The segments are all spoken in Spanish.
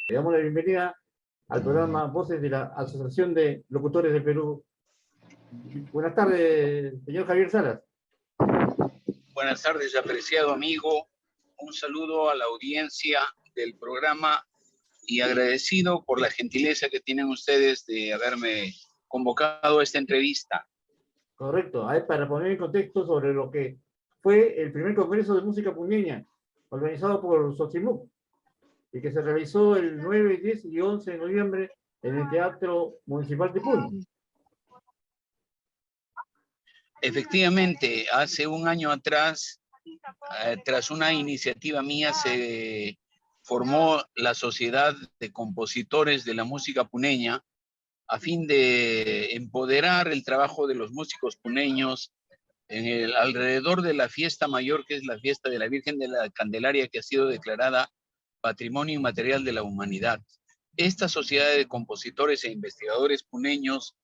Le damos la bienvenida al programa Voces de la Asociación de Locutores del Perú. Buenas tardes, señor Javier Salas. Buenas tardes, apreciado amigo. Un saludo a la audiencia del programa y agradecido por la gentileza que tienen ustedes de haberme convocado a esta entrevista. Correcto. A ver, para poner en contexto sobre lo que fue el primer Congreso de Música Puneña, organizado por Sochimuc, y que se realizó el 9, 10 y 11 de noviembre en el Teatro Municipal de Puno. Efectivamente, hace un año atrás, tras una iniciativa mía, se formó la Sociedad de Compositores de la Música Puneña a fin de empoderar el trabajo de los músicos puneños alrededor de la fiesta mayor, que es la fiesta de la Virgen de la Candelaria, que ha sido declarada Patrimonio Inmaterial de la Humanidad. Esta Sociedad de Compositores e Investigadores Puneños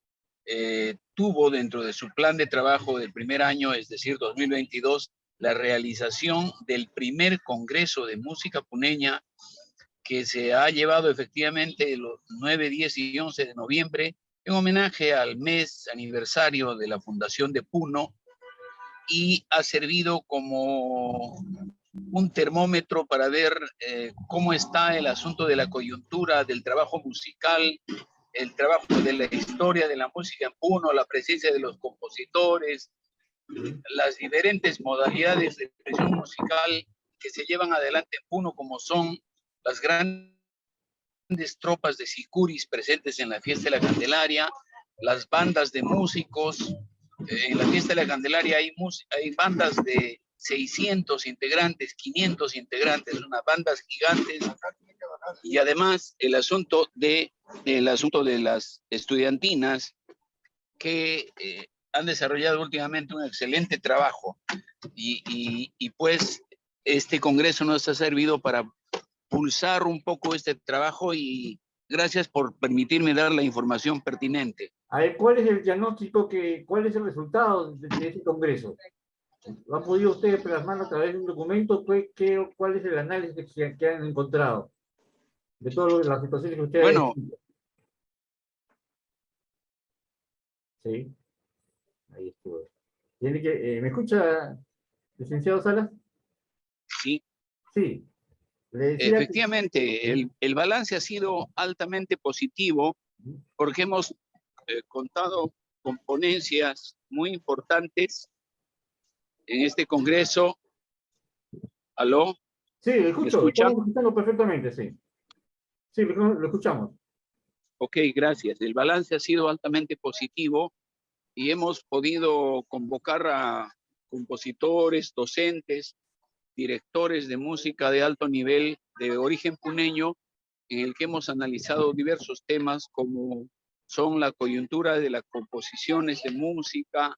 tuvo dentro de su plan de trabajo del primer año, es decir, 2022, la realización del primer Congreso de Música Puneña que se ha llevado efectivamente los 9, 10 y 11 de noviembre en homenaje al mes aniversario de la fundación de Puno y ha servido como un termómetro para ver cómo está el asunto de la coyuntura del trabajo musical, el trabajo de la historia de la música en Puno, la presencia de los compositores, las diferentes modalidades de expresión musical que se llevan adelante en Puno, como son las grandes tropas de sicuris presentes en la fiesta de la Candelaria, las bandas de músicos. En la fiesta de la Candelaria hay bandas de 600 integrantes, 500 integrantes, unas bandas gigantes, y además el asunto de las estudiantinas que han desarrollado últimamente un excelente trabajo y pues este congreso nos ha servido para pulsar un poco este trabajo y gracias por permitirme dar la información pertinente. A ver, ¿cuál es el diagnóstico, cuál es el resultado de este congreso? ¿Lo han podido ustedes plasmar a través de un documento? ¿Cuál es el análisis que han encontrado de todas las situaciones que ustedes... Bueno, sí, ahí estuvo. ¿Me escucha, licenciado Salas? Sí. Sí. Efectivamente, el balance ha sido altamente positivo porque hemos contado con ponencias muy importantes en este congreso. ¿Aló? Sí, lo escucho, ¿Me escucha? estamos escuchando perfectamente, sí. Sí, lo escuchamos. Ok, gracias. El balance ha sido altamente positivo y hemos podido convocar a compositores, docentes, directores de música de alto nivel de origen puneño, en el que hemos analizado diversos temas como son la coyuntura de las composiciones de música,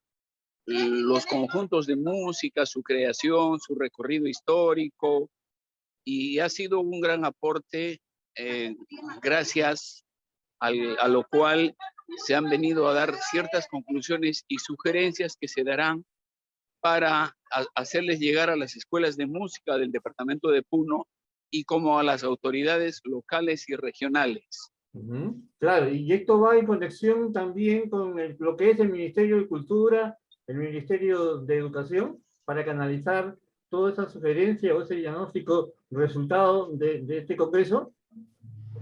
los conjuntos de música, su creación, su recorrido histórico, y ha sido un gran aporte gracias a lo cual se han venido a dar ciertas conclusiones y sugerencias que se darán para hacerles llegar a las escuelas de música del departamento de Puno y como a las autoridades locales y regionales. Claro, y esto va en conexión también con lo que es el Ministerio de Cultura, el Ministerio de Educación, para canalizar toda esa sugerencia o ese diagnóstico resultado de este congreso.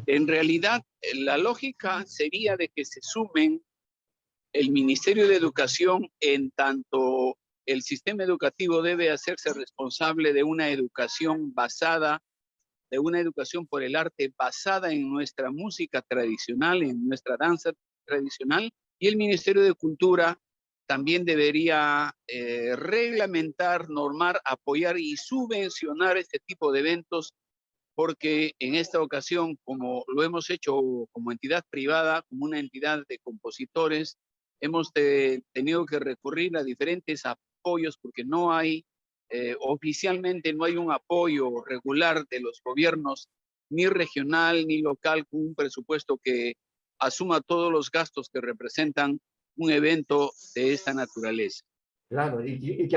En realidad, la lógica sería de que se sumen el Ministerio de Educación, en tanto el sistema educativo debe hacerse responsable de una educación por el arte basada en nuestra música tradicional, en nuestra danza tradicional, y el Ministerio de Cultura también debería reglamentar, normar, apoyar y subvencionar este tipo de eventos, porque en esta ocasión, como lo hemos hecho como entidad privada, como una entidad de compositores, hemos tenido que recurrir a diferentes apoyos porque no hay, oficialmente no hay un apoyo regular de los gobiernos, ni regional ni local, con un presupuesto que asuma todos los gastos que representan un evento de esta naturaleza. Claro, y que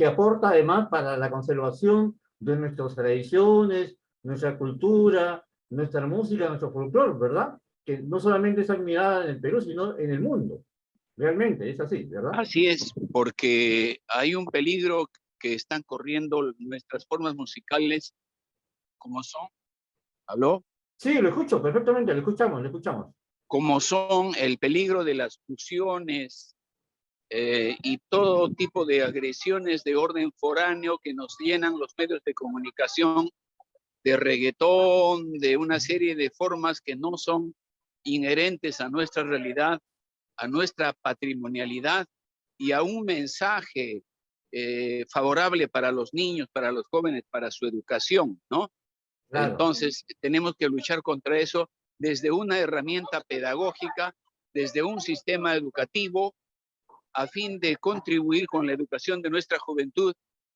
aporta además para la conservación de nuestras tradiciones, nuestra cultura, nuestra música, nuestro folclore, ¿verdad? Que no solamente es admirada en el Perú, sino en el mundo. Realmente, es así, ¿verdad? Así es, porque hay un peligro que están corriendo nuestras formas musicales, como son, ¿aló? Sí, lo escucho perfectamente, lo escuchamos, lo escuchamos. Como son el peligro de las fusiones y todo tipo de agresiones de orden foráneo que nos llenan los medios de comunicación de reggaetón, de una serie de formas que no son inherentes a nuestra realidad, a nuestra patrimonialidad y a un mensaje favorable para los niños, para los jóvenes, para su educación, ¿no? Claro. Entonces, tenemos que luchar contra eso desde una herramienta pedagógica, desde un sistema educativo, a fin de contribuir con la educación de nuestra juventud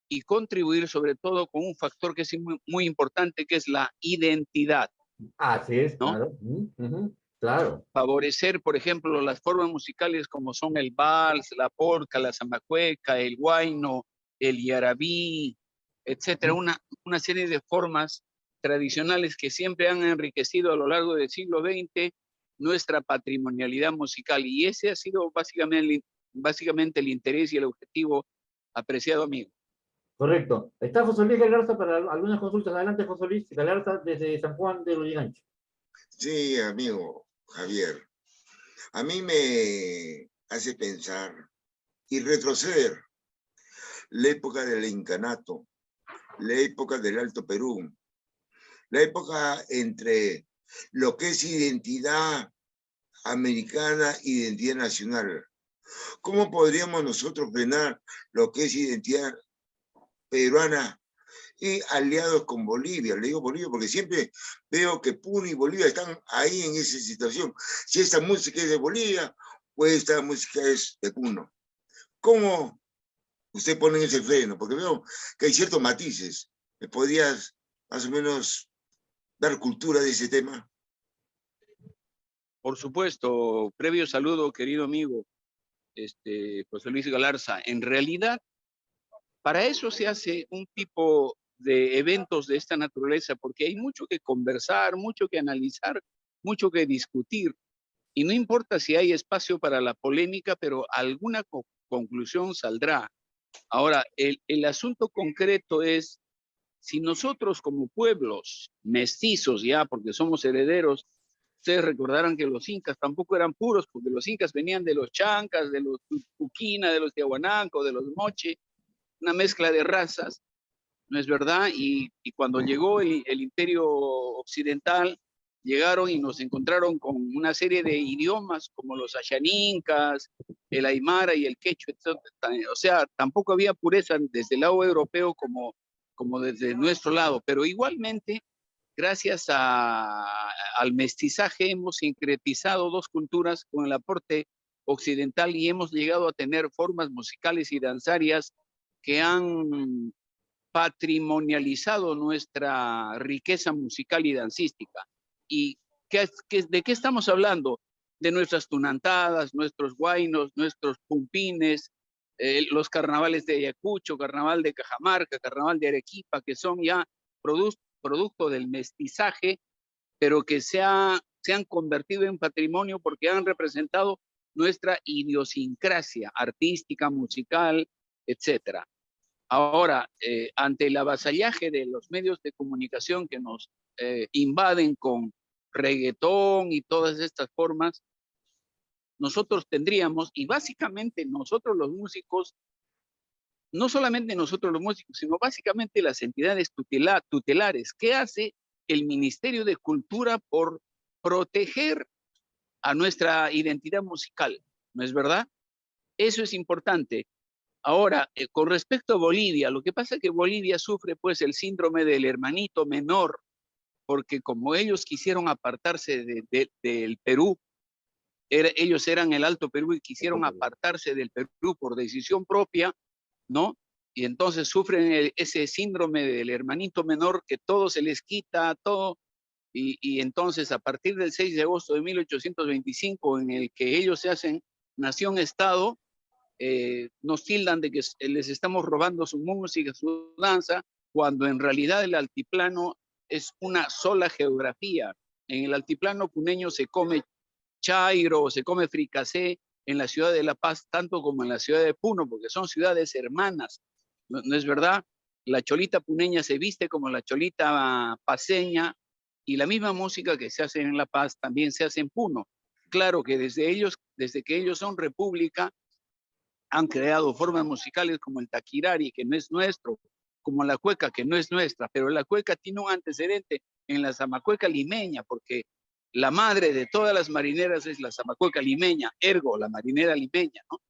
y contribuir sobre todo con un factor que es muy, muy importante, que es la identidad, Así es, ¿no? claro. Claro. Favorecer, por ejemplo, las formas musicales como son el vals, la polca, la zamacueca, el huayno, el yarabí, etcétera, una serie de formas tradicionales que siempre han enriquecido a lo largo del siglo XX nuestra patrimonialidad musical. Y ese ha sido básicamente el interés y el objetivo, apreciado amigo. Correcto. Está José Luis Galarza para algunas consultas. Adelante, José Luis Galarza, desde San Juan de Lurigancho. Sí, amigo Javier. A mí me hace pensar y retroceder la época del incanato, la época del Alto Perú, la época entre lo que es identidad americana e identidad nacional. ¿Cómo podríamos nosotros frenar lo que es identidad peruana y aliados con Bolivia? Le digo Bolivia porque siempre veo que Puno y Bolivia están ahí en esa situación. Si esta música es de Bolivia o esta música es de Puno. ¿Cómo usted pone ese freno? Porque veo que hay ciertos matices. ¿Me podrías más o menos dar cultura de ese tema? Por supuesto, previo saludo, querido amigo, José Luis Galarza. En realidad, para eso se hace un tipo de eventos de esta naturaleza, porque hay mucho que conversar, mucho que analizar, mucho que discutir. Y no importa si hay espacio para la polémica, pero alguna conclusión saldrá. Ahora, el asunto concreto es, si nosotros como pueblos mestizos ya, porque somos herederos, ustedes recordarán que los incas tampoco eran puros, porque los incas venían de los chancas, de los tuquina, de los tiahuanaco, de los moche, una mezcla de razas, ¿no es verdad? Y cuando llegó el imperio occidental, llegaron y nos encontraron con una serie de idiomas como los ashanincas, el aymara y el quechua, etc. O sea, tampoco había pureza desde el lado europeo como desde nuestro lado, pero igualmente, gracias al mestizaje, hemos sincretizado dos culturas con el aporte occidental y hemos llegado a tener formas musicales y danzarias que han patrimonializado nuestra riqueza musical y dancística. ¿Y de qué estamos hablando? De nuestras tunantadas, nuestros guainos, nuestros pumpines, los carnavales de Ayacucho, carnaval de Cajamarca, carnaval de Arequipa, que son ya producto del mestizaje, pero que se han convertido en patrimonio porque han representado nuestra idiosincrasia artística, musical, etcétera. Ahora, ante el avasallaje de los medios de comunicación que nos invaden con reggaetón y todas estas formas, nosotros tendríamos, y básicamente nosotros los músicos, no solamente nosotros los músicos, sino básicamente las entidades tutelares, ¿qué hace el Ministerio de Cultura por proteger a nuestra identidad musical? ¿No es verdad? Eso es importante. Ahora, con respecto a Bolivia, lo que pasa es que Bolivia sufre pues el síndrome del hermanito menor, porque como ellos quisieron apartarse del Perú, ellos eran el Alto Perú y quisieron apartarse del Perú por decisión propia, ¿no? Y entonces sufren ese síndrome del hermanito menor que todo se les quita, todo. Y entonces a partir del 6 de agosto de 1825, en el que ellos se hacen nación-estado, nos tildan de que les estamos robando su música, su danza, cuando en realidad el altiplano es una sola geografía. En el altiplano puneño se come chairo, se come fricasé en la ciudad de La Paz, tanto como en la ciudad de Puno, porque son ciudades hermanas. ¿No es verdad? La cholita puneña se viste como la cholita paceña, y la misma música que se hace en La Paz también se hace en Puno. Claro que desde que ellos son república, han creado formas musicales como el taquirari, que no es nuestro, como la cueca, que no es nuestra, pero la cueca tiene un antecedente en la zamacueca limeña, porque la madre de todas las marineras es la zamacueca limeña, ergo la marinera limeña, ¿no?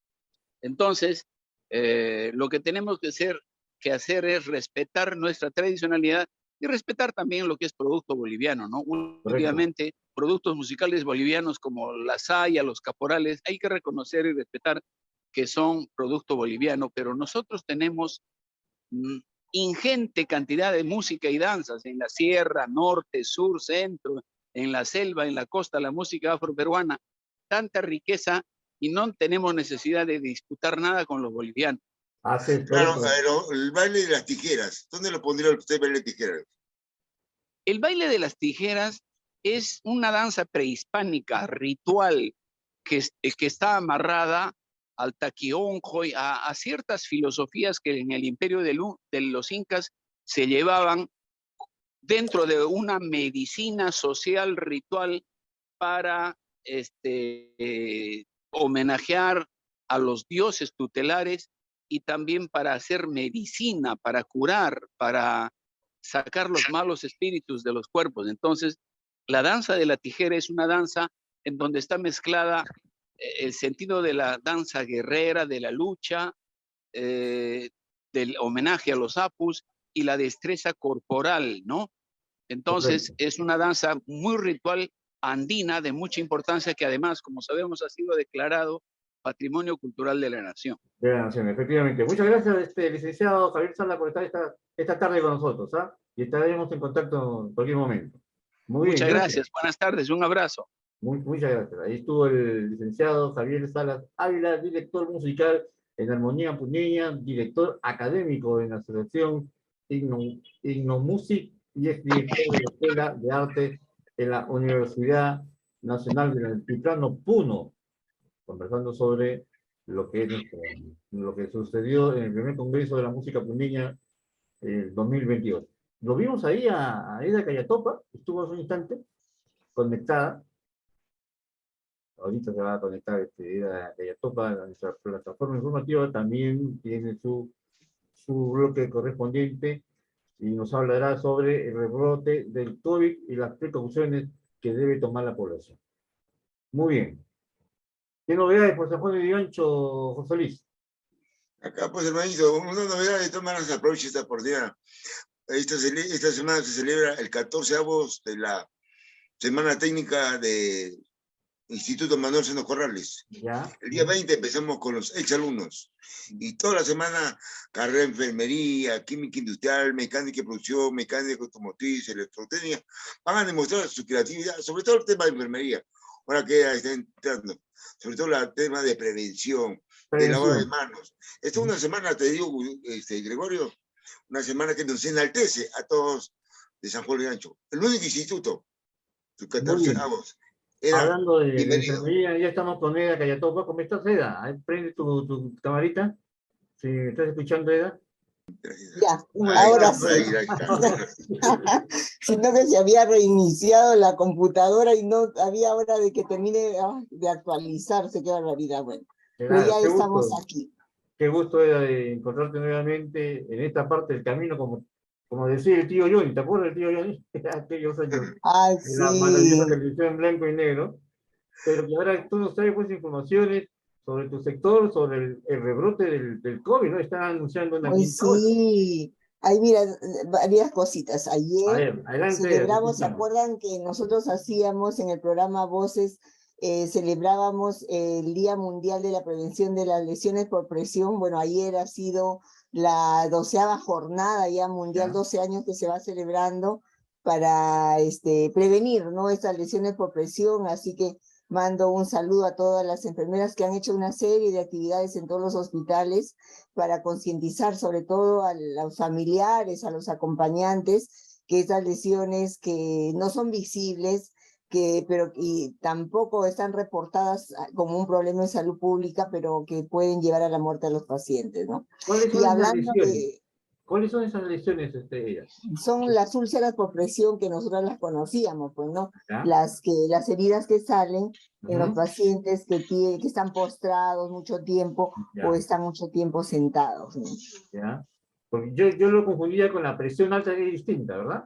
Entonces, lo que tenemos que hacer es respetar nuestra tradicionalidad y respetar también lo que es producto boliviano, ¿no? Últimamente, productos musicales bolivianos como la saya, los caporales, hay que reconocer y respetar que son producto boliviano, pero nosotros tenemos ingente cantidad de música y danzas en la sierra, norte, sur, centro, en la selva, en la costa, la música afroperuana, tanta riqueza, y no tenemos necesidad de disputar nada con los bolivianos. Claro, pero el baile de las tijeras, ¿dónde lo pondría usted, el baile de tijeras? El baile de las tijeras es una danza prehispánica, ritual, que está amarrada al taquionjo, a ciertas filosofías que en el imperio de los incas se llevaban dentro de una medicina social ritual para homenajear a los dioses tutelares, y también para hacer medicina, para curar, para sacar los malos espíritus de los cuerpos. Entonces, la danza de la tijera es una danza en donde está mezclada el sentido de la danza guerrera, de la lucha, del homenaje a los apus y la destreza corporal, ¿no? Entonces, es una danza muy ritual andina de mucha importancia, que además, como sabemos, ha sido declarado Patrimonio Cultural de la Nación. De la Nación, efectivamente. Muchas gracias, licenciado Javier Sala, por estar esta tarde con nosotros, ¿ah? Y estaremos en contacto en cualquier momento. Muchas gracias. Buenas tardes, un abrazo. Muchas gracias. Ahí estuvo el licenciado Javier Salas Ávila, director musical en Armonía Puneña, director académico en la Asociación Ignomusic, y es director de la Escuela de Arte en la Universidad Nacional del Altiplano Puno, conversando sobre lo que sucedió en el primer Congreso de la Música Puneña el 2022. Lo vimos ahí a Eda Cayatopa, estuvo hace un instante conectada. Ahorita se va a conectar Eda Cayatopa, nuestra plataforma informativa también tiene su bloque correspondiente y nos hablará sobre el rebrote del COVID y las precauciones que debe tomar la población. Muy bien. ¿Qué novedades por San Juan de Digancho, José Luis? Acá, pues, hermanito, una novedad, de todas maneras, aprovecho esta oportunidad. Esta semana se celebra el 14avo de la Semana Técnica de Instituto Manuel Seno Corrales. ¿Ya? El día 20 empezamos con los exalumnos. Y toda la semana, carrera de enfermería, química industrial, mecánica y producción, mecánica automotriz, electrotecnia, van a demostrar su creatividad, sobre todo el tema de enfermería. Ahora que está entrando, sobre todo el tema de prevención, de lavado de manos. Esta es una semana, te digo, Gregorio, una semana que nos enaltece a todos de San Juan de Digancho. El único instituto, sus 14avos. Hablando de enfermería, ya estamos con Eda Cayatopa. ¿Cómo estás, Eda? Prende tu camarita. Si me estás escuchando, Eda. Ya, ahora sí. Sino que se había reiniciado la computadora y no había hora de que termine de actualizarse. Qué barbaridad. Bueno, pero ya estamos aquí. Qué gusto, Eda, de encontrarte nuevamente en esta parte del camino, como decía el tío Johnny. ¿Te acuerdas del tío Johnny? Aquellos años. Ay, sí. La maravillosa televisión en blanco y negro. Pero que ahora tú nos traes pues informaciones sobre tu sector, sobre el rebrote del COVID, ¿no? Están anunciando una quinta ola. Sí. Ahí mira, varias cositas. Ayer celebramos, ¿se acuerdan que nosotros hacíamos en el programa Voces, celebrábamos el Día Mundial de la Prevención de las Lesiones por Presión? Bueno, ayer ha sido la 12ª jornada ya mundial, 12 años que se va celebrando para prevenir, ¿no?, estas lesiones por presión. Así que mando un saludo a todas las enfermeras que han hecho una serie de actividades en todos los hospitales para concientizar sobre todo a los familiares, a los acompañantes, que esas lesiones que no son visibles, pero y tampoco están reportadas como un problema de salud pública, pero que pueden llevar a la muerte a los pacientes, ¿no? ¿Cuáles son esas lesiones? ¿Cuáles son esas lesiones, ellas? Son las úlceras por presión que nosotros las conocíamos, pues, ¿no? ¿Ya? Las heridas que salen en los pacientes que están postrados mucho tiempo o están mucho tiempo sentados, ¿no? ¿Ya? Porque yo lo confundía con la presión alta, que es distinta, ¿verdad?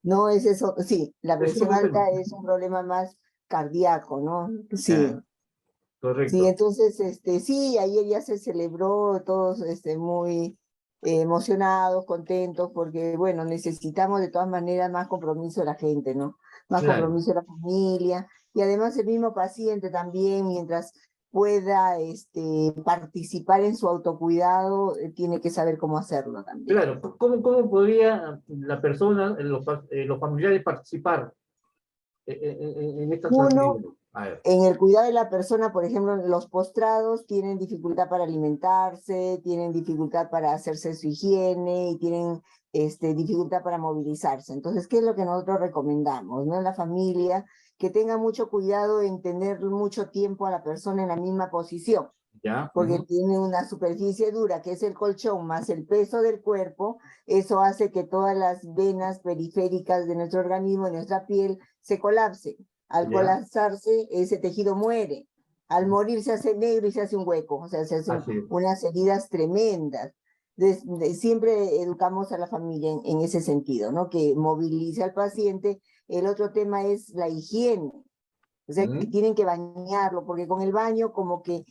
No es eso, sí, la presión alta es un problema más cardíaco, ¿no? Sí. Correcto. Sí, entonces, sí, ayer ya se celebró, todos muy emocionados, contentos, porque, bueno, necesitamos de todas maneras más compromiso de la gente, ¿no? Más compromiso de la familia, y además el mismo paciente también, mientras pueda participar en su autocuidado, tiene que saber cómo hacerlo también. Claro, ¿cómo podría la persona, los familiares participar en estas actividades? En el cuidado de la persona, por ejemplo, los postrados tienen dificultad para alimentarse, tienen dificultad para hacerse su higiene y tienen dificultad para movilizarse. Entonces, ¿qué es lo que nosotros recomendamos, ¿no? En la familia, que tenga mucho cuidado en tener mucho tiempo a la persona en la misma posición. ¿Ya? Porque tiene una superficie dura, que es el colchón, más el peso del cuerpo, eso hace que todas las venas periféricas de nuestro organismo, de nuestra piel, se colapsen. Al colapsarse, ese tejido muere. Al morir se hace negro y se hace un hueco, o sea, se hacen unas heridas tremendas. Siempre educamos a la familia en ese sentido, ¿no? Que movilice al paciente. El otro tema es la higiene. O sea, que tienen que bañarlo, porque con el baño como que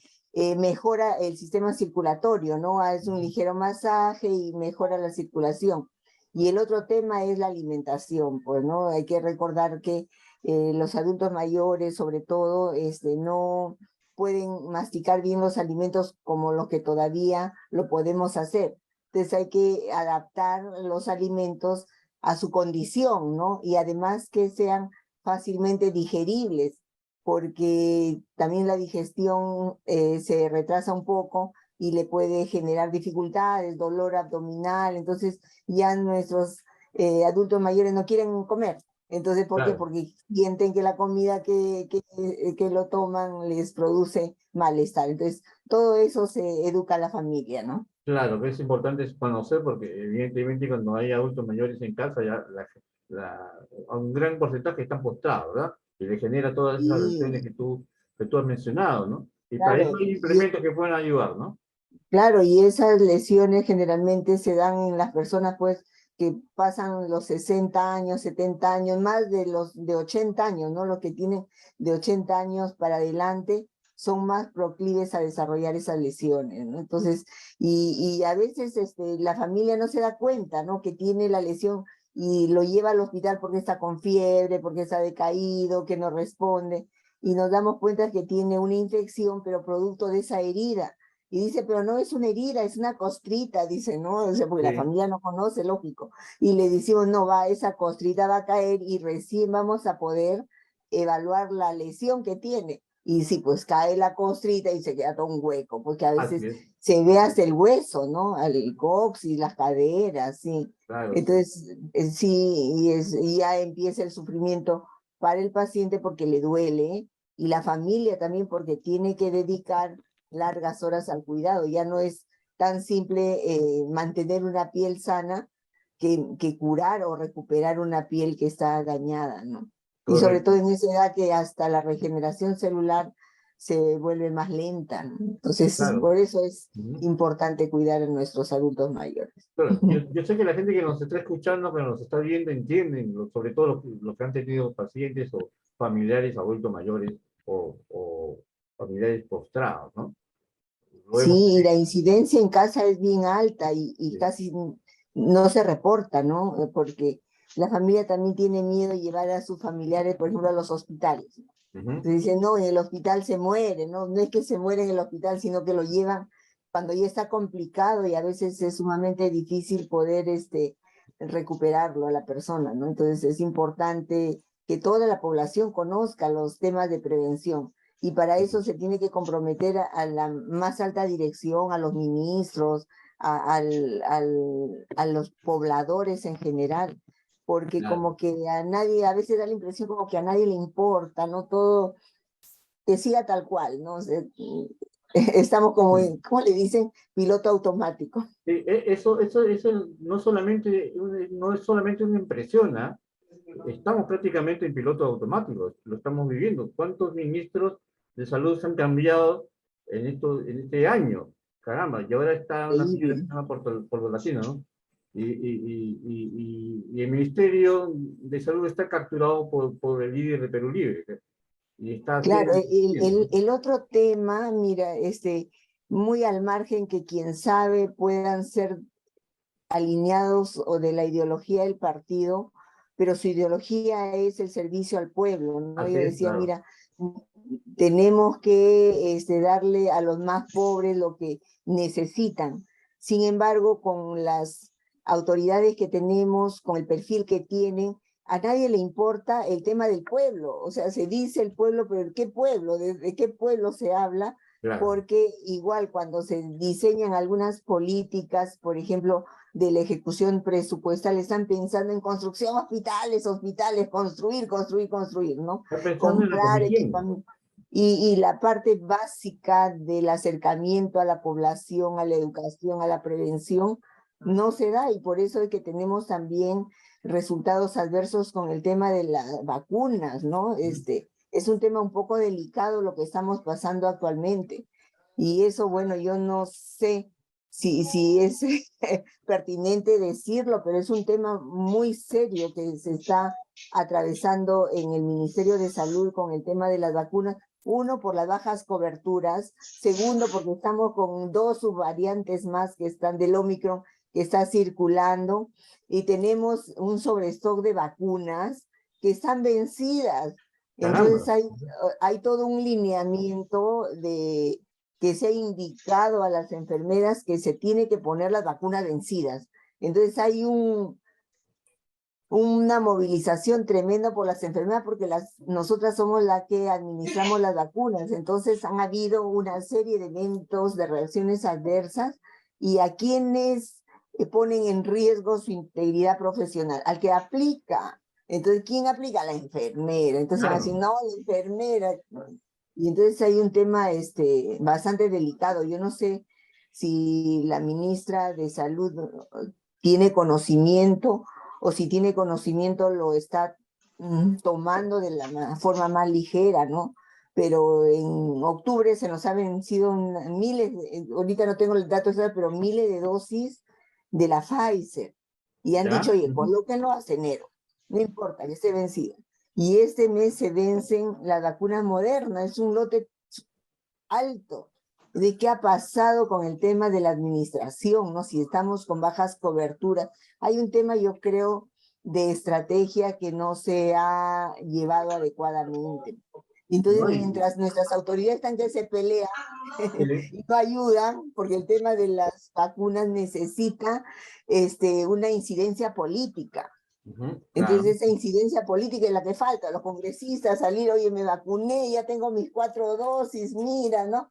mejora el sistema circulatorio, ¿no? Es un ligero masaje y mejora la circulación. Y el otro tema es la alimentación, pues, ¿no? Hay que recordar que los adultos mayores, sobre todo, no pueden masticar bien los alimentos como los que todavía lo podemos hacer. Entonces hay que adaptar los alimentos a su condición, ¿no? Y además que sean fácilmente digeribles, porque también la digestión se retrasa un poco y le puede generar dificultades, dolor abdominal, entonces ya nuestros adultos mayores no quieren comer. Entonces, ¿por qué? Porque sienten que la comida que lo toman les produce malestar. Entonces, todo eso se educa a la familia, ¿no? Claro, que es importante conocer porque evidentemente cuando hay adultos mayores en casa, ya un gran porcentaje están postrados, ¿verdad? Y le genera todas esas lesiones que tú has mencionado, ¿no? Y para eso hay implementos que pueden ayudar, ¿no? Claro, y esas lesiones generalmente se dan en las personas, pues, que pasan los 60 años, 70 años, más de los de 80 años, ¿no? Los que tienen de 80 años para adelante son más proclives a desarrollar esas lesiones, ¿no? Entonces, y a veces la familia no se da cuenta, ¿no? Que tiene la lesión y lo lleva al hospital porque está con fiebre, porque está decaído, que no responde, y nos damos cuenta que tiene una infección, pero producto de esa herida. Y dice, pero no es una herida, es una costrita, dice, ¿no? O sea, porque la familia no conoce, lógico. Y le decimos, no, esa costrita va a caer y recién vamos a poder evaluar la lesión que tiene. Y sí, pues cae la costrita y se queda todo un hueco, porque a veces se ve hasta el hueso, ¿no? El coxis, las caderas, sí. Claro, entonces, sí, y ya empieza el sufrimiento para el paciente porque le duele, y la familia también porque tiene que dedicar largas horas al cuidado. Ya no es tan simple mantener una piel sana que curar o recuperar una piel que está dañada, ¿no? Correcto. Y sobre todo en esa edad que hasta la regeneración celular se vuelve más lenta, ¿no? Entonces, por eso es importante cuidar a nuestros adultos mayores. Claro. Yo sé que la gente que nos está escuchando, que nos está viendo, entienden, sobre todo los que han tenido pacientes o familiares, adultos mayores o familiares postrados, ¿no? Sí, y la incidencia en casa es bien alta y casi no se reporta, ¿no? Porque la familia también tiene miedo de llevar a sus familiares, por ejemplo, a los hospitales. Entonces dicen, no, en el hospital se muere, ¿no? No es que se muere en el hospital, sino que lo llevan cuando ya está complicado y a veces es sumamente difícil poder recuperarlo a la persona, ¿no? Entonces es importante que toda la población conozca los temas de prevención. Y para eso se tiene que comprometer a la más alta dirección, a los ministros, a los pobladores en general, porque Claro. como que a nadie, a veces da la impresión como que a nadie le importa, ¿no? Todo que siga tal cual, ¿no? O sea, estamos como, ¿cómo le dicen? Piloto automático. Eso no solamente, no es solamente una impresión, ¿ah? Estamos prácticamente en piloto automático, lo estamos viviendo. ¿Cuántos ministros de salud se han cambiado en este año? Caramba, y ahora está una señora que se llama Portolatino, ¿no? Y el Ministerio de Salud está capturado por el líder de Perú Libre. Y está Claro, el otro tema, mira, muy al margen que quien sabe puedan ser alineados o de la ideología del partido, pero su ideología es el servicio al pueblo, ¿no? Así Yo es, decía, claro. mira, tenemos que darle a los más pobres lo que necesitan. Sin embargo, con las autoridades que tenemos, con el perfil que tienen, a nadie le importa el tema del pueblo. O sea, se dice el pueblo, pero ¿qué pueblo? ¿De qué pueblo se habla? Claro. Porque igual cuando se diseñan algunas políticas, por ejemplo, de la ejecución presupuestal, están pensando en construcción hospitales, construir, ¿no? Está pensando en la Comprar comisión. equipamiento. Y la parte básica del acercamiento a la población, a la educación, a la prevención, no se da, y por eso es que tenemos también resultados adversos con el tema de las vacunas, ¿no? Es un tema un poco delicado lo que estamos pasando actualmente. Y eso, bueno, yo no sé si es pertinente decirlo, pero es un tema muy serio que se está atravesando en el Ministerio de Salud con el tema de las vacunas. Uno, por las bajas coberturas. Segundo, porque estamos con 2 subvariantes más que están del Omicron, que está circulando. Y tenemos un sobrestock de vacunas que están vencidas. Entonces hay todo un lineamiento de que se ha indicado a las enfermeras que se tiene que poner las vacunas vencidas. Entonces hay una movilización tremenda por las enfermeras porque nosotras somos las que administramos las vacunas. Entonces han habido una serie de eventos, de reacciones adversas, y a quienes ponen en riesgo su integridad profesional, al que aplica. Entonces, ¿quién aplica? La enfermera. Entonces van a decir, no, la enfermera. Y entonces hay un tema bastante delicado. Yo no sé si la ministra de Salud tiene conocimiento, o si tiene conocimiento lo está tomando de la forma más ligera, ¿no? Pero en octubre se nos han vencido miles, ahorita no tengo el dato exacto, pero miles de dosis de la Pfizer. Y han dicho, oye, colóquenlo hasta enero, no importa que esté vencida. Y este mes se vencen las vacunas modernas, es un lote alto. ¿De qué ha pasado con el tema de la administración, no? Si estamos con bajas coberturas. Hay un tema, yo creo, de estrategia que no se ha llevado adecuadamente. Entonces, mientras nuestras autoridades están que se pelean y no ayudan, porque el tema de las vacunas necesita una incidencia política. Entonces esa incidencia política es la que falta, los congresistas salir, oye, me vacuné, ya tengo mis 4 dosis, mira, ¿no?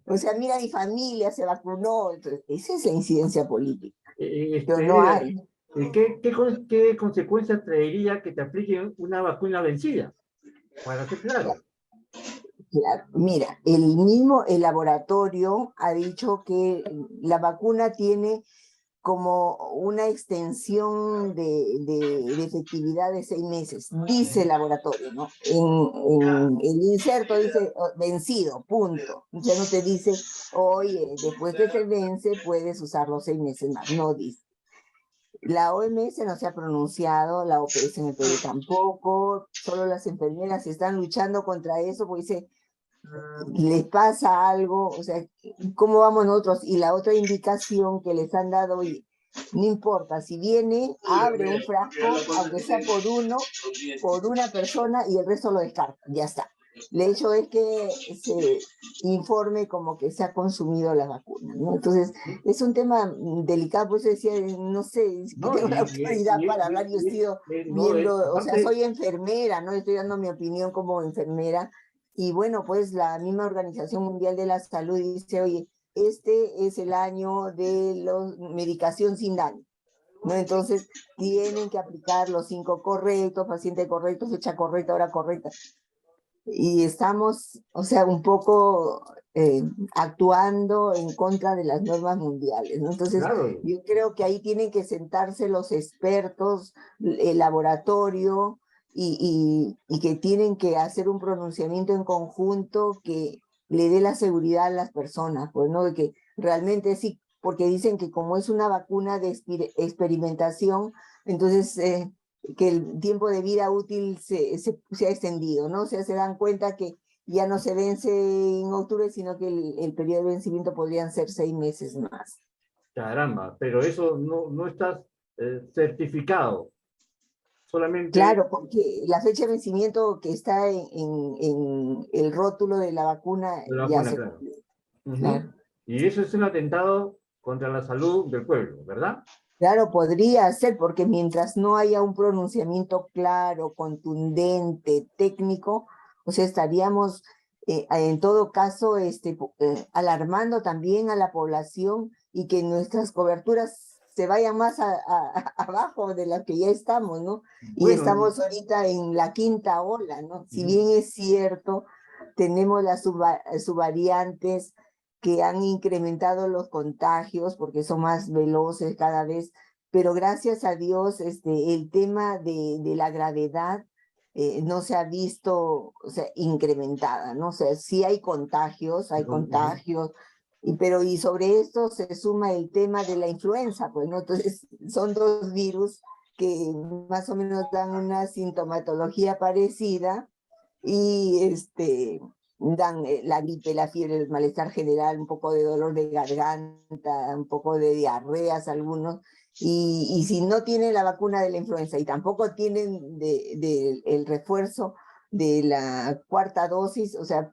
O sea, mira, mi familia se vacunó. Entonces, esa es la incidencia política, pero no hay. ¿Qué consecuencias traería que te apliquen una vacuna vencida? Para ser claro. Claro, mira, el laboratorio ha dicho que la vacuna tiene como una extensión de efectividad de 6 meses, dice el laboratorio, ¿no? En el inserto dice vencido, punto. Ya no te dice, oye, después que se vence puedes usar los 6 meses más, no dice. La OMS no se ha pronunciado, la OPS en el Perú tampoco, solo las enfermeras están luchando contra eso, porque dice, les pasa algo, o sea, ¿cómo vamos nosotros? Y la otra indicación que les han dado, oye, no importa, si viene, abre un frasco, aunque sea por una persona, y el resto lo descarta, ya está. El hecho es que se informe como que se ha consumido la vacuna, ¿no? Entonces, es un tema delicado, por eso decía, no sé, si tengo la autoridad para hablar, yo he sido miembro, o sea, soy enfermera, ¿no? Estoy dando mi opinión como enfermera, y bueno, pues la misma Organización Mundial de la Salud dice, oye, este es el año de la medicación sin daño. ¿no? Entonces, tienen que aplicar los 5 correctos, paciente correcto, fecha correcta, hora correcta. Y estamos, o sea, un poco actuando en contra de las normas mundiales, ¿no? Entonces, claro. Yo creo que ahí tienen que sentarse los expertos, el laboratorio, y que tienen que hacer un pronunciamiento en conjunto que le dé la seguridad a las personas, pues, ¿no? De que realmente sí, porque dicen que como es una vacuna de experimentación, entonces que el tiempo de vida útil se ha extendido, ¿no? O sea, se dan cuenta que ya no se vence en octubre, sino que el periodo de vencimiento podrían ser 6 meses más. Caramba, pero eso no está certificado. Solamente... Claro, porque la fecha de vencimiento que está en el rótulo de la vacuna ya se claro. Claro. Y eso es un atentado contra la salud del pueblo, ¿verdad? Claro, podría ser, porque mientras no haya un pronunciamiento claro, contundente, técnico, o sea, estaríamos en todo caso alarmando también a la población y que nuestras coberturas se vayan más abajo de las que ya estamos, ¿no? Bueno, y estamos ahorita en la 5ª ola, ¿no? Si bien es cierto, tenemos las subvariantes que han incrementado los contagios porque son más veloces cada vez, pero gracias a Dios el tema de la gravedad no se ha visto, o sea, incrementada, ¿no? O sea, sí hay contagios, y sobre esto se suma el tema de la influenza, pues, ¿no? Entonces, son 2 virus que más o menos dan una sintomatología parecida y dan la gripe, la fiebre, el malestar general, un poco de dolor de garganta, un poco de diarreas algunos, y si no tienen la vacuna de la influenza y tampoco tienen el refuerzo de la 4ª dosis, o sea,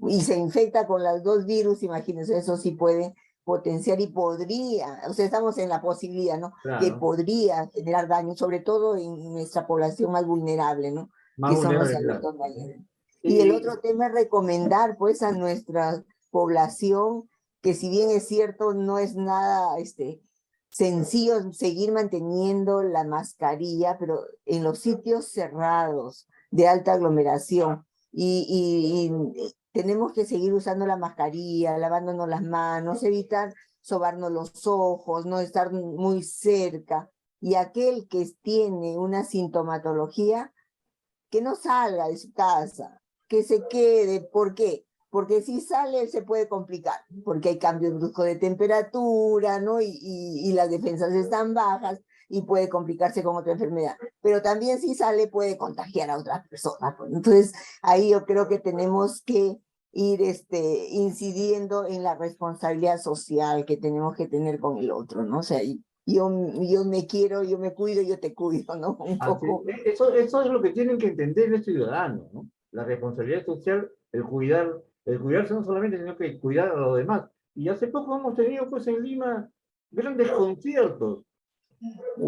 y se infecta con las 2 virus, imagínense, eso sí puede potenciar y podría, o sea, estamos en la posibilidad, ¿no? Claro. Que podría generar daño, sobre todo en nuestra población más vulnerable, ¿no? Más que son los adultos mayores. Y el otro tema es recomendar, pues, a nuestra población, que si bien es cierto, no es nada sencillo seguir manteniendo la mascarilla, pero en los sitios cerrados de alta aglomeración, y tenemos que seguir usando la mascarilla, lavándonos las manos, evitar sobarnos los ojos, no estar muy cerca, y aquel que tiene una sintomatología, que no salga de su casa, que se quede. ¿Por qué? Porque si sale se puede complicar, porque hay cambios bruscos de temperatura, ¿no? Y las defensas están bajas y puede complicarse con otra enfermedad. Pero también si sale puede contagiar a otras personas. Entonces, ahí yo creo que tenemos que ir incidiendo en la responsabilidad social que tenemos que tener con el otro, ¿no? O sea, yo me quiero, yo me cuido, yo te cuido, ¿no? Un poco. Eso es lo que tienen que entender los ciudadanos, ¿no? La responsabilidad social, el cuidarse no solamente, sino que cuidar a los demás. Y hace poco hemos tenido, pues, en Lima, grandes conciertos.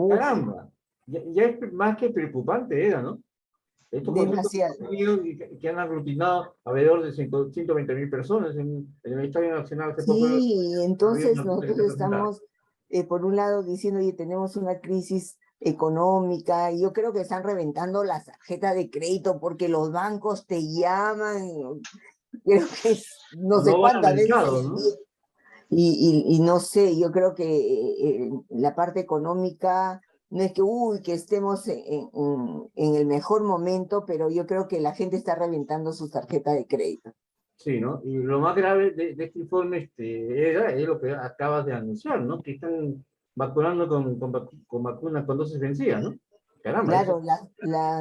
Caramba, ya es más que preocupante, ¿no? Estos conciertos que han aglutinado alrededor de 120.000 personas en el Estadio Nacional. Sí, entonces nosotros estamos, por un lado, diciendo, oye, tenemos una crisis económica, y yo creo que están reventando las tarjetas de crédito porque los bancos te llaman, creo que no sé cuántas veces, ¿no? Y no sé, yo creo que la parte económica no es que estemos en el mejor momento, pero yo creo que la gente está reventando sus tarjetas de crédito. Sí, ¿no? Y lo más grave de este informe es lo que acabas de anunciar, ¿no? Que están vacunando con vacunas con dosis vencidas, ¿no? Caramba. Claro,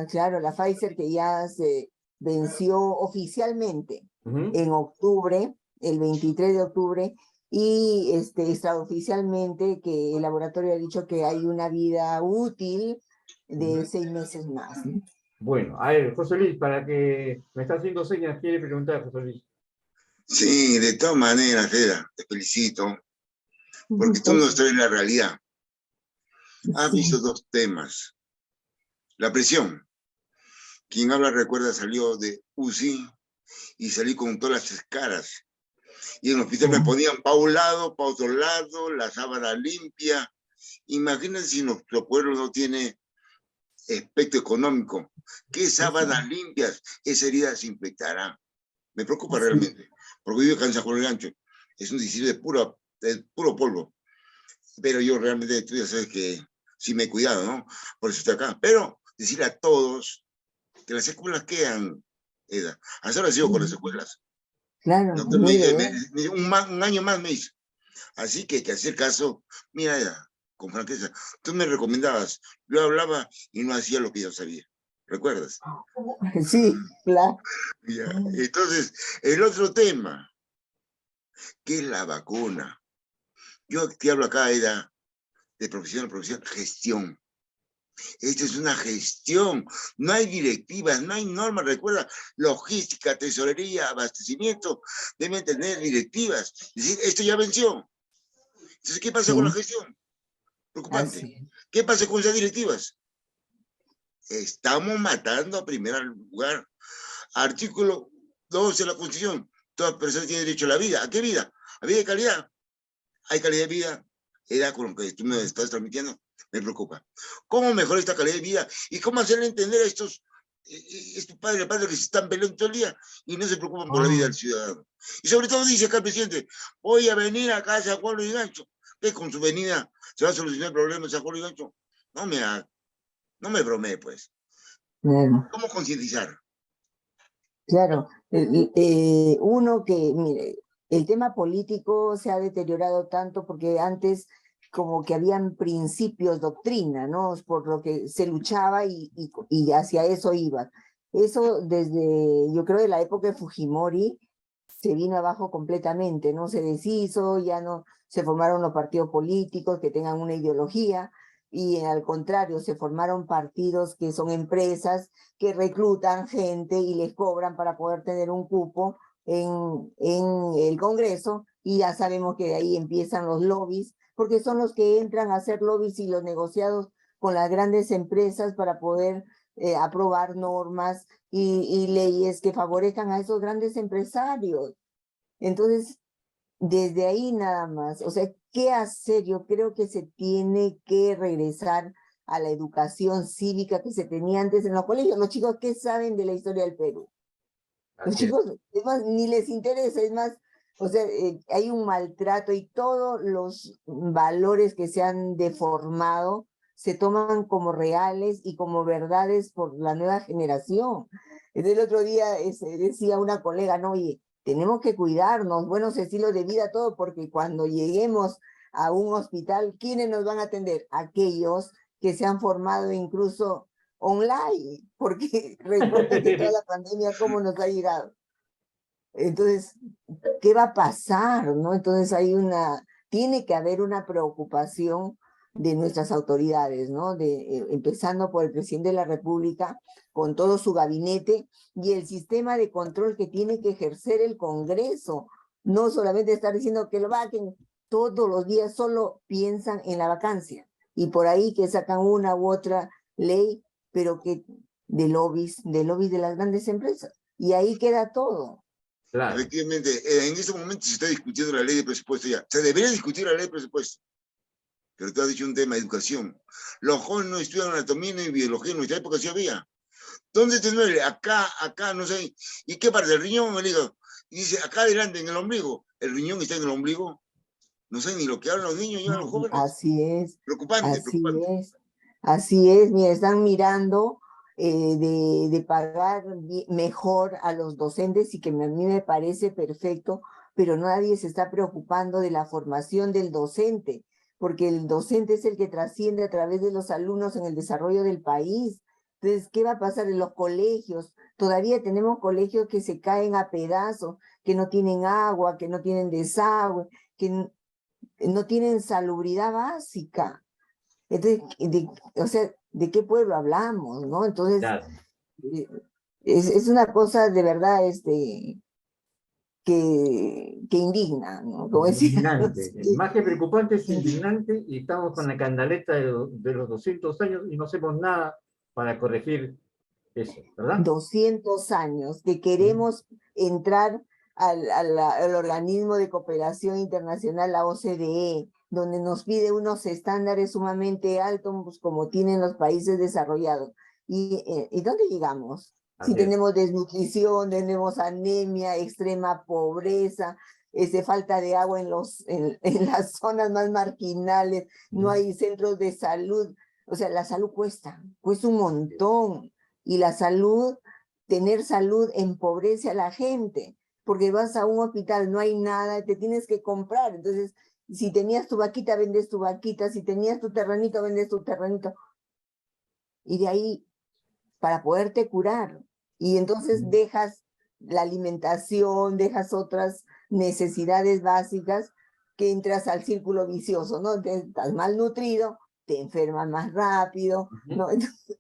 claro, la Pfizer, que ya se venció oficialmente en octubre, el 23 de octubre, y extraoficialmente que el laboratorio ha dicho que hay una vida útil de 6 meses más, ¿no? Bueno, a ver, José Luis, para que me está haciendo señas, quiere preguntar, José Luis. Sí, de todas maneras, Feda, te felicito, porque tú nos traes la realidad. Has visto 2 temas. La presión. Quien habla recuerda salió de UCI y salí con todas las caras. Y en el hospital me ponían para un lado, para otro lado, la sábana limpia, Imagínense si nuestro pueblo no tiene aspecto económico. ¿Qué sábanas limpias esa herida se infectará? Me preocupa realmente, porque vivo acá en San Juan del Gancho. Es un distrito de puro polvo. Pero yo realmente, tú ya sabes que sí me he cuidado, ¿no? Por eso estoy acá. Pero decirle a todos que las escuelas quedan, Eda. Hasta ahora sigo con las escuelas. Claro, No, un año más me hizo. Así que hay que hacer caso. Mira, Eda, con franqueza, tú me recomendabas, yo hablaba y no hacía lo que yo sabía. ¿Recuerdas? Sí, claro. Ya. Entonces, el otro tema, que es la vacuna. Yo te hablo acá, Eda, de profesión a profesión, gestión. Esto es una gestión, no hay directivas, no hay normas. Recuerda, logística, tesorería, abastecimiento, deben tener directivas. Es decir, esto ya venció. Entonces, ¿qué pasa con la gestión? Preocupante. ¿Qué pasa con esas directivas? Estamos matando a primer lugar. Artículo 12 de la Constitución. Toda persona tiene derecho a la vida. ¿A qué vida? A vida de calidad. Hay calidad de vida. Era con lo que tú me estás transmitiendo. Me preocupa. ¿Cómo mejorar esta calidad de vida? ¿Y cómo hacerle entender a estos padres que se están peleando todo el día y no se preocupan por la vida del ciudadano? Y sobre todo dice acá el presidente, voy a venir acá a San Juan de Gancho, que con su venida se va a solucionar el problema de San Juan de Gancho. No me bromee, pues. ¿Cómo concientizar? Claro, uno que, mire, el tema político se ha deteriorado tanto porque antes como que habían principios, doctrina, ¿no? Por lo que se luchaba y hacia eso iba. Eso desde, yo creo, de la época de Fujimori se vino abajo completamente, ¿no? Se deshizo, ya no se formaron los partidos políticos que tengan una ideología, y al contrario, se formaron partidos que son empresas que reclutan gente y les cobran para poder tener un cupo en el Congreso, y ya sabemos que de ahí empiezan los lobbies, porque son los que entran a hacer lobbies y los negociados con las grandes empresas para poder aprobar normas y leyes que favorezcan a esos grandes empresarios. Entonces, desde ahí nada más, o sea, ¿qué hacer? Yo creo que se tiene que regresar a la educación cívica que se tenía antes en los colegios. Los chicos, ¿qué saben de la historia del Perú? Los chicos, es más, ni les interesa, es más, o sea, hay un maltrato y todos los valores que se han deformado se toman como reales y como verdades por la nueva generación. El otro día decía una colega, no, oye, tenemos que cuidarnos, buenos estilos de vida, todo, porque cuando lleguemos a un hospital, ¿quiénes nos van a atender? Aquellos que se han formado incluso online, porque recuerden que toda la pandemia cómo nos ha llegado. Entonces, ¿qué va a pasar? ¿No? Entonces tiene que haber una preocupación de nuestras autoridades, ¿no? Empezando por el presidente de la República, con todo su gabinete, y el sistema de control que tiene que ejercer el Congreso. No solamente estar diciendo que lo vaquen, todos los días solo piensan en la vacancia, y por ahí que sacan una u otra ley, pero que de lobbies de las grandes empresas, y ahí queda todo. Claro. Efectivamente, en este momento se está discutiendo la ley de presupuesto ya. Se debería discutir la ley de presupuesto. Pero tú has dicho un tema de educación. Los jóvenes no estudian anatomía ni biología, en nuestra época sí había. ¿Dónde te duele? Acá, no sé. ¿Y qué parte? ¿El riñón o el hígado? Y dice, acá adelante, en el ombligo. ¿El riñón está en el ombligo? No sé ni lo que hablan los niños y los jóvenes. Así es. Preocupante, preocupante. Así es, mira, están mirando de pagar mejor a los docentes, y que a mí me parece perfecto, pero nadie se está preocupando de la formación del docente, porque el docente es el que trasciende a través de los alumnos en el desarrollo del país. Entonces, ¿qué va a pasar en los colegios? Todavía tenemos colegios que se caen a pedazos, que no tienen agua, que no tienen desagüe, que no tienen salubridad básica. Entonces, o sea, ¿de qué pueblo hablamos, no? Entonces, claro, es una cosa de verdad que indigna, ¿no? Como indignante. Más que preocupante, es indignante, y estamos con la candaleta de los 200 años y no hacemos nada para corregir eso, ¿verdad? 200 años que queremos entrar al organismo de cooperación internacional, la OCDE, donde nos pide unos estándares sumamente altos como tienen los países desarrollados. ¿Y dónde llegamos? Si tenemos desnutrición, tenemos anemia, extrema pobreza, falta de agua en las zonas más marginales, no hay centros de salud. O sea, la salud cuesta un montón. Y la salud, tener salud empobrece a la gente, porque vas a un hospital, no hay nada, te tienes que comprar. Entonces, si tenías tu vaquita, vendes tu vaquita, si tenías tu terrenito, vendes tu terrenito. Y de ahí, para poderte curar. Y entonces dejas la alimentación, dejas otras necesidades básicas, que entras al círculo vicioso, ¿no? Estás malnutrido, te enfermas más rápido, ¿no? Entonces,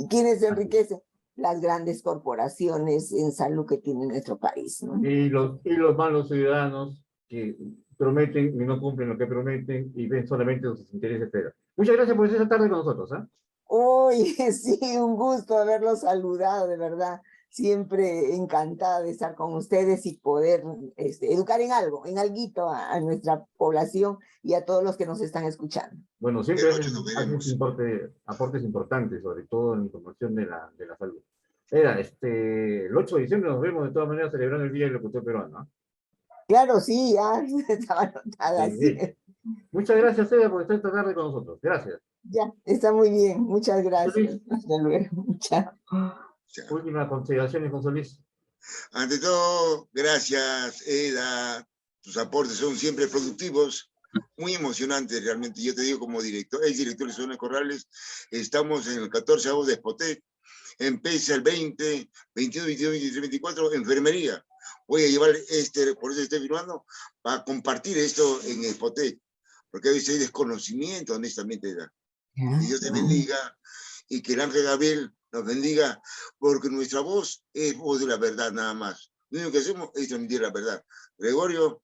¿quiénes se enriquecen? Las grandes corporaciones en salud que tiene nuestro país, ¿no? Y los malos ciudadanos que prometen y no cumplen lo que prometen y ven solamente sus intereses. Muchas gracias por estar esta tarde con nosotros, ¿eh? Oye, sí, un gusto haberlos saludado, de verdad. Siempre encantada de estar con ustedes y poder educar en algo, en alguito a nuestra población y a todos los que nos están escuchando. Bueno, siempre hacen aportes importantes, sobre todo en la información de la salud. El 8 de diciembre nos vemos de todas maneras celebrando el Día del Locutor Peruano, ¿no? Claro, sí, ya estaba anotada. Sí. Muchas gracias, Eda, por estar esta tarde con nosotros. Gracias. Ya, está muy bien. Muchas gracias. Hasta luego. Chao. Últimas consideraciones, José Luis. Ante todo, gracias, Eda. Tus aportes son siempre productivos, muy emocionantes realmente. Yo te digo como director, exdirector de Zona Corrales, estamos en el 14º de Expotec, empieza el 20, 21, 22, 23, 24, enfermería. Voy a llevar por eso estoy firmando, para compartir esto en Expotec, porque a veces hay desconocimiento, honestamente, Eda. Que Dios te bendiga y que el ángel Gabriel nos bendiga, porque nuestra voz es voz de la verdad nada más. Lo único que hacemos es transmitir la verdad. Gregorio,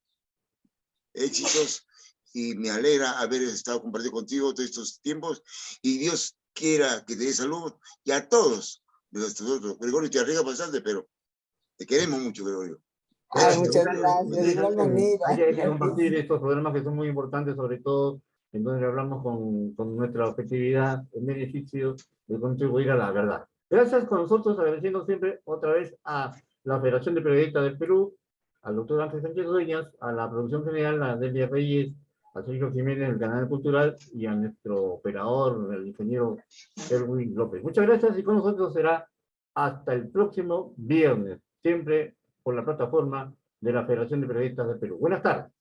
éxitos, y me alegra haber estado compartiendo contigo todos estos tiempos, y Dios quiera que te dé salud, y a todos nosotros. Gregorio, te arriesgas bastante, pero te queremos mucho, Gregorio. Muchas gracias, de igual manera. Hay que compartir estos programas que son muy importantes, sobre todo en donde hablamos con nuestra objetividad en beneficio de contribuir a la verdad. Gracias con nosotros, agradeciendo siempre otra vez a la Federación de Periodistas del Perú, al doctor Ángel Sánchez Dueñas, a la producción general, a Delia Reyes, a Sergio Jiménez del Canal Cultural y a nuestro operador, el ingeniero Erwin López. Muchas gracias y con nosotros será hasta el próximo viernes, siempre por la plataforma de la Federación de Periodistas del Perú. Buenas tardes.